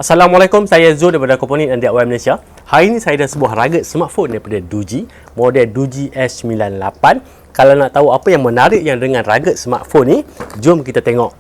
Assalamualaikum, saya Zul daripada Komponen dan DIY Malaysia. Hari ini saya ada sebuah rugged smartphone daripada Doogee, model Doogee S98. Kalau nak tahu apa yang menarik yang dengan rugged smartphone ni, jom kita tengok.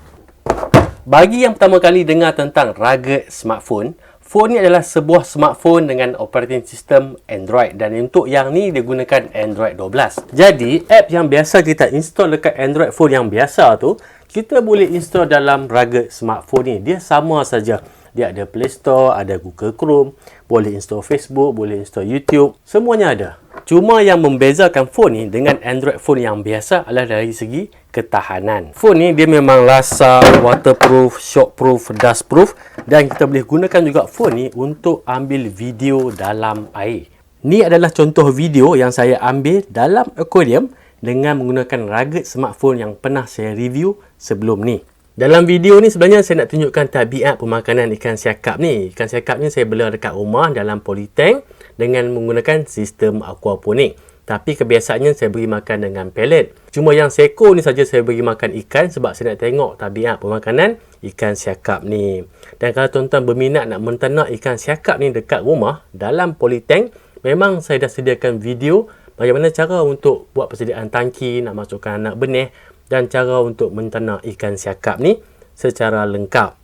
Bagi yang pertama kali dengar tentang rugged smartphone, phone ni adalah sebuah smartphone dengan operating system Android, dan untuk yang ni dia gunakan Android 12. Jadi, app yang biasa kita install dekat Android phone yang biasa tu, kita boleh install dalam rugged smartphone ni. Dia sama saja. Dia ada Play Store, ada Google Chrome, boleh install Facebook, boleh install YouTube, semuanya ada. Cuma yang membezakan phone ni dengan Android phone yang biasa adalah dari segi ketahanan. Phone ni dia memang lasak, waterproof, shockproof, dustproof, dan kita boleh gunakan juga phone ni untuk ambil video dalam air. Ni adalah contoh video yang saya ambil dalam aquarium dengan menggunakan rugged smartphone yang pernah saya review sebelum ni. Dalam video ni sebenarnya saya nak tunjukkan tabiat pemakanan ikan siakap ni. Ikan siakap ni saya bela dekat rumah dalam polytank dengan menggunakan sistem aquaponik. Tapi kebiasaannya saya beri makan dengan pellet. Cuma yang seko ni saja saya beri makan ikan sebab saya nak tengok tabiat pemakanan ikan siakap ni. Dan kalau tuan-tuan berminat nak menternak ikan siakap ni dekat rumah dalam polytank, memang saya dah sediakan video bagaimana cara untuk buat persediaan tangki, nak masukkan anak benih dan cara untuk menternak ikan siakap ni secara lengkap.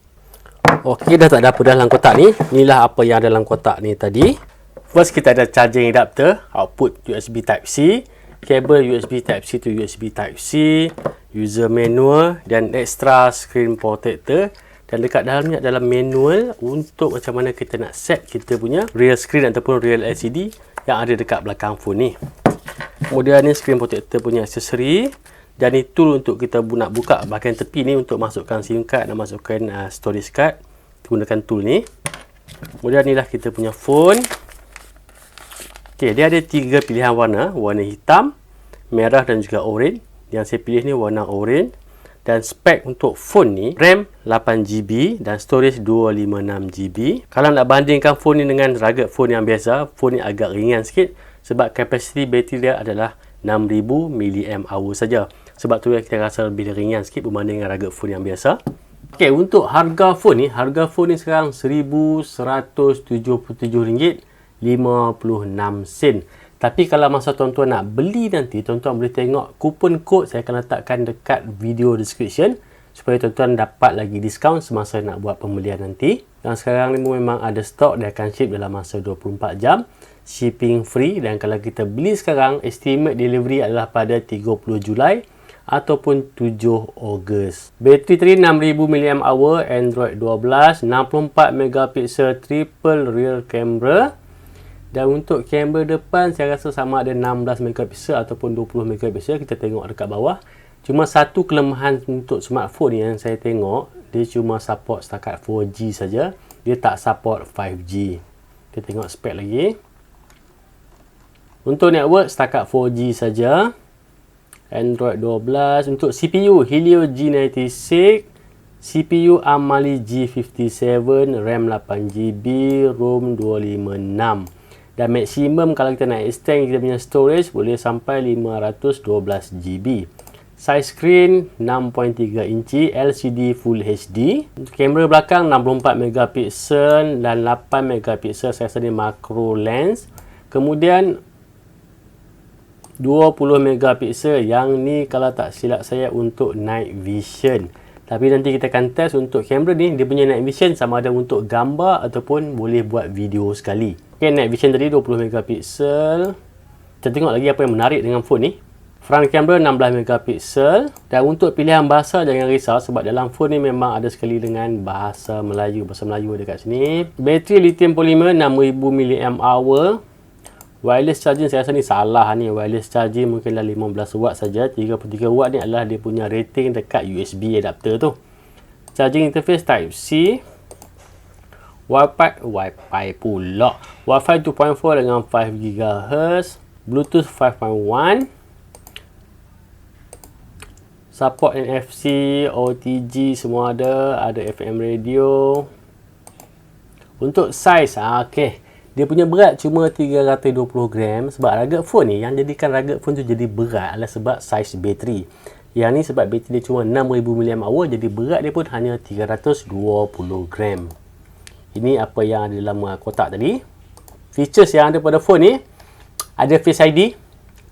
Okey, dah tak ada apa dalam kotak ni. Inilah apa yang ada dalam kotak ni tadi. First, kita ada charging adapter, output USB Type-C, kabel USB Type-C to USB Type-C, user manual dan extra screen protector. Dan dekat dalam ni adalah manual untuk macam mana kita nak set kita punya real screen ataupun real LCD yang ada dekat belakang phone ni. Kemudian ni screen protector punya aksesori. Dan ni tool untuk kita nak buka bahagian tepi ni untuk masukkan SIM card dan masukkan storage card. Gunakan tool ni. Kemudian ni lah kita punya phone. Okey, dia ada 3 pilihan warna. Warna hitam, merah dan juga orange. Yang saya pilih ni warna orange. Dan spek untuk phone ni, RAM 8GB dan storage 256GB. Kalau nak bandingkan phone ni dengan rugged phone yang biasa, phone ni agak ringan sikit sebab kapasiti bateri dia adalah 6000 mAh saja. Sebab tu kita rasa lebih ringan sikit berbanding dengan rugged phone yang biasa. Okey, untuk harga phone ni sekarang RM1,077.56. Tapi kalau masa tuan-tuan nak beli nanti, tuan-tuan boleh tengok kupon kod saya akan letakkan dekat video description supaya tuan-tuan dapat lagi diskaun semasa nak buat pembelian nanti. Dan sekarang ni memang ada stok, dia akan ship dalam masa 24 jam. Shipping free, dan kalau kita beli sekarang, estimate delivery adalah pada 30 Julai ataupun 7 Ogos. Bateri tadi 6000 mAh, Android 12, 64 megapiksel triple rear camera. Dan untuk kamera depan saya rasa sama ada 16 megapiksel ataupun 20 megapiksel. Kita tengok dekat bawah. Cuma satu kelemahan untuk smartphone ni yang saya tengok, dia cuma support setakat 4G saja. Dia tak support 5G. Kita tengok spek lagi. Untuk network setakat 4G saja. Android 12. Untuk CPU Helio G96, CPU ARM Mali G57, RAM 8GB, ROM 256. Dan maksimum kalau kita nak extend kita punya storage boleh sampai 512GB. Size screen 6.3 inci, LCD Full HD. Untuk kamera belakang 64 megapiksel dan 8 megapiksel, saya rasa ni macro lens. Kemudian 20 megapiksel, yang ni kalau tak silap saya untuk night vision. Tapi nanti kita akan test untuk kamera ni, dia punya night vision sama ada untuk gambar ataupun boleh buat video sekali. Okay, night vision tadi 20 megapiksel. Kita tengok lagi apa yang menarik dengan phone ni. Front camera 16 megapiksel. Dan untuk pilihan bahasa jangan risau sebab dalam phone ni memang ada sekali dengan bahasa Melayu. Bahasa Melayu ada kat sini. Bateri lithium polymer 6000 mAh. Wireless charging saya rasa ni salah ni. Wireless charging mungkin dah 15 watt saja. 33 watt ni adalah dia punya rating dekat USB adapter tu. Charging interface Type-C. Wi-Fi pula. Wi-Fi 2.4 dengan 5 GHz. Bluetooth 5.1. Support NFC, OTG semua ada. Ada FM radio. Untuk size, okey. Dia punya berat cuma 320 gram. Sebab rugged phone ni, yang jadikan rugged phone tu jadi berat adalah sebab saiz bateri. Yang ni sebab bateri dia cuma 6000 mAh, jadi berat dia pun hanya 320 gram. Ini apa yang ada dalam kotak tadi. Features yang ada pada phone ni, ada Face ID,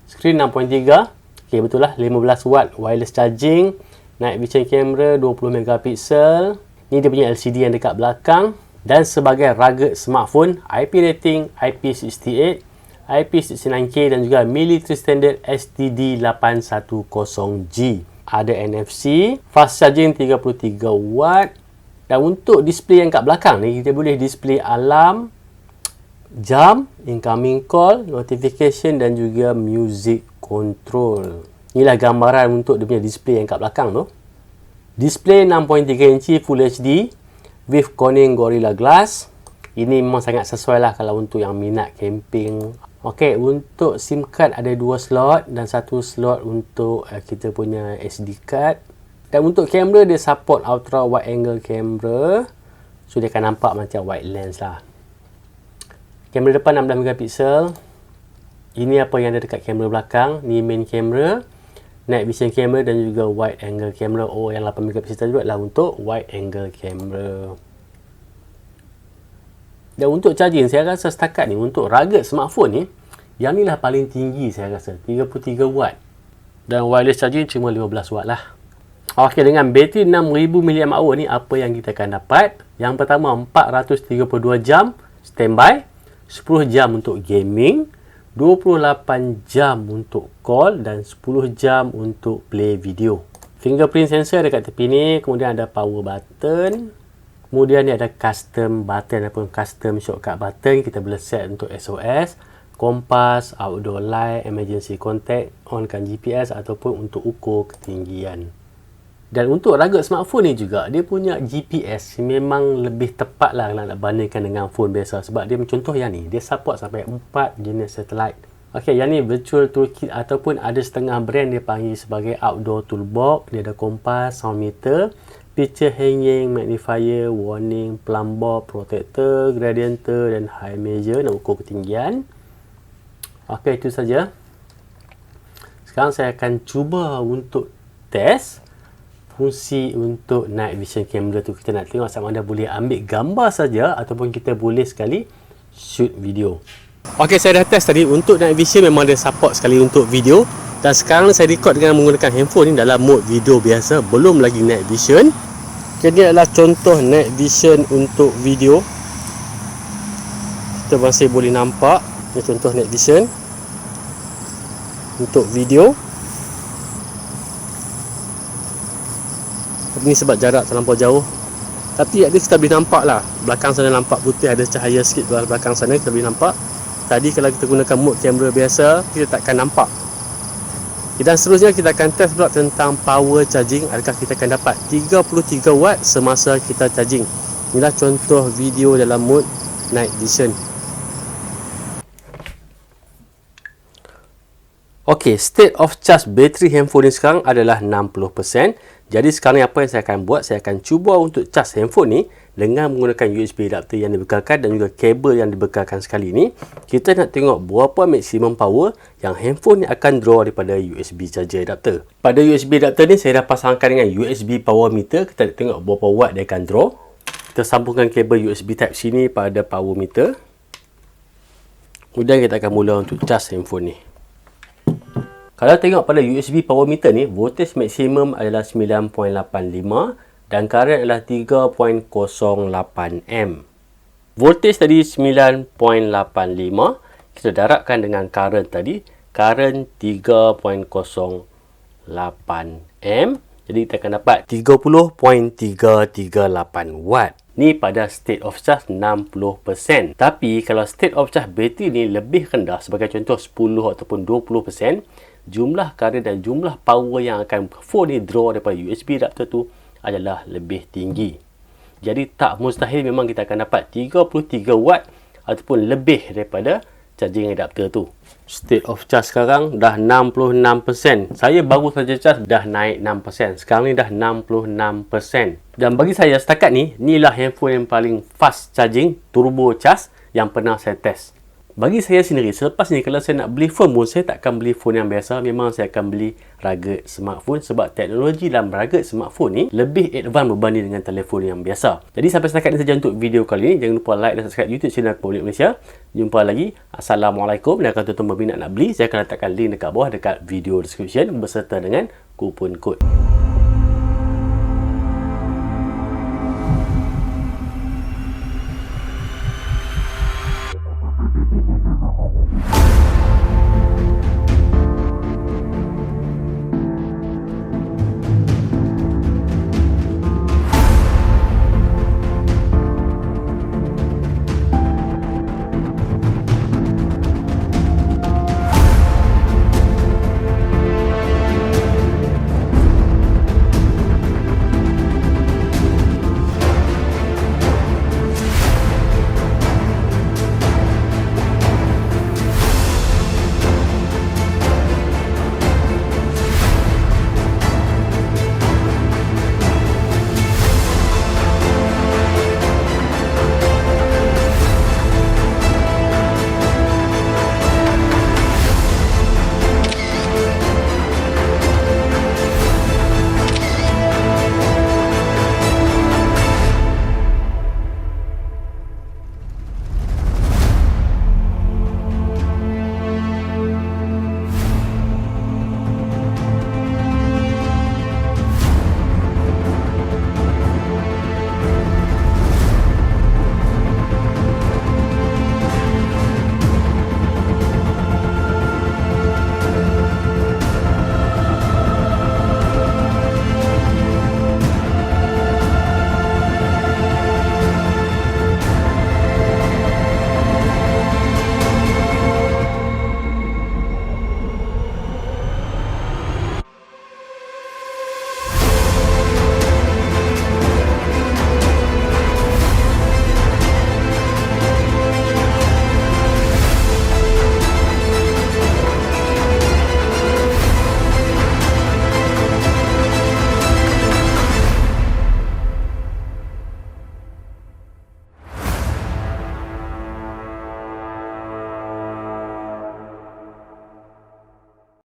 skrin 6.3, okey betul lah, 15 watt wireless charging, night vision camera 20 megapiksel. Ni dia punya LCD yang dekat belakang. Dan sebagai rugged smartphone, IP rating IP68, IP69K dan juga military standard STD810G. Ada NFC, fast charging 33 watt. Dan untuk display yang kat belakang ni, kita boleh display alarm, jam, incoming call, notification dan juga music control. Inilah gambaran untuk dia punya display yang kat belakang tu. Display 6.3 inci Full HD with Corning Gorilla Glass. Ini memang sangat sesuai lah kalau untuk yang minat camping. Okey, untuk SIM card ada 2 slot dan 1 slot untuk kita punya SD card. Dan untuk kamera dia support ultra wide angle camera. So dia akan nampak macam wide lens lah. Kamera depan 16 megapiksel. Ini apa yang ada dekat kamera belakang. Ni main kamera, night vision camera dan juga wide angle camera. Oh, yang 8 megapiksel tadi adalah untuk wide angle camera. Dan untuk charging, saya rasa setakat ni untuk rugged smartphone ni, yang ni lah paling tinggi saya rasa, 33 watt. Dan wireless charging cuma 15 watt lah. Okey, dengan bateri 6000 mAh ni, apa yang kita akan dapat? Yang pertama, 432 jam standby, 10 jam untuk gaming, 28 jam untuk call dan 10 jam untuk play video. Fingerprint sensor dekat tepi ni, kemudian ada power button, kemudian ni ada custom button ataupun custom shortcut button. Kita boleh set untuk SOS, kompas, outdoor light, emergency contact, onkan GPS ataupun untuk ukur ketinggian. Dan untuk rugged smartphone ni juga, dia punya GPS memang lebih tepat lah kalau nak bandingkan dengan phone biasa. Sebab dia contoh yang ni, dia support sampai 4 jenis satellite. Okey, yang ni virtual toolkit ataupun ada setengah brand dia panggil sebagai outdoor toolbox. Dia ada kompas, sound meter, picture hanging, magnifier, warning, plumb bob, protector, gradienter dan high measure nak ukur ketinggian. Okey, itu saja. Sekarang saya akan cuba untuk test fungsi untuk night vision camera tu. Kita nak tengok sama ada boleh ambil gambar saja ataupun kita boleh sekali shoot video. Okey, saya dah test tadi. Untuk night vision memang dia support sekali untuk video. Dan sekarang saya record dengan menggunakan handphone ni dalam mode video biasa, belum lagi night vision. Jadi adalah contoh night vision untuk video. Kita masih boleh nampak. Ini contoh night vision untuk video. Ini sebab jarak terlampau jauh. Tapi at least kita boleh nampak lah. Belakang sana nampak putih, ada cahaya sikit belakang sana kita boleh nampak. Tadi kalau kita gunakan mode kamera biasa, kita takkan nampak. Dan seterusnya kita akan test pula tentang power charging. Adakah kita akan dapat 33 watt semasa kita charging. Inilah contoh video dalam mode night vision. Okey, state of charge bateri handphone ni sekarang adalah 60%. Jadi sekarang apa yang saya akan buat, saya akan cuba untuk charge handphone ni dengan menggunakan USB adapter yang dibekalkan dan juga kabel yang dibekalkan sekali ni. Kita nak tengok berapa maksimum power yang handphone ni akan draw daripada USB charger adapter. Pada USB adapter ni saya dah pasangkan dengan USB power meter. Kita nak tengok berapa watt dia akan draw. Kita sambungkan kabel USB Type C ni pada power meter. Kemudian kita akan mula untuk charge handphone ni. Kalau tengok pada USB power meter ni, voltage maksimum adalah 9.85 dan current adalah 3.08 amp. Voltage tadi 9.85, kita darabkan dengan current tadi, current 3.08 amp. Jadi kita akan dapat 30.338 watt. Ni pada state of charge 60%. Tapi kalau state of charge bateri ni lebih rendah, sebagai contoh 10 ataupun 20%, jumlah current dan jumlah power yang akan phone ni draw daripada USB adapter tu adalah lebih tinggi. Jadi tak mustahil memang kita akan dapat 33 watt ataupun lebih daripada charging adapter tu. State of charge sekarang dah 66%. Saya baru saja charge dah naik 6%. Sekarang ni dah 66%. Dan bagi saya setakat ni, inilah handphone yang paling fast charging, turbo charge yang pernah saya test. Bagi saya sendiri, selepas ni kalau saya nak beli phone pun, saya tak akan beli phone yang biasa. Memang saya akan beli rugged smartphone sebab teknologi dalam rugged smartphone ni lebih advance berbanding dengan telefon yang biasa. Jadi sampai setakat ini saja untuk video kali ini. Jangan lupa like dan subscribe YouTube channel Koponik Malaysia. Jumpa lagi. Assalamualaikum. Dan kalau tuan-tuan berminat nak beli, saya akan letakkan link dekat bawah dekat video description beserta dengan kupon kod.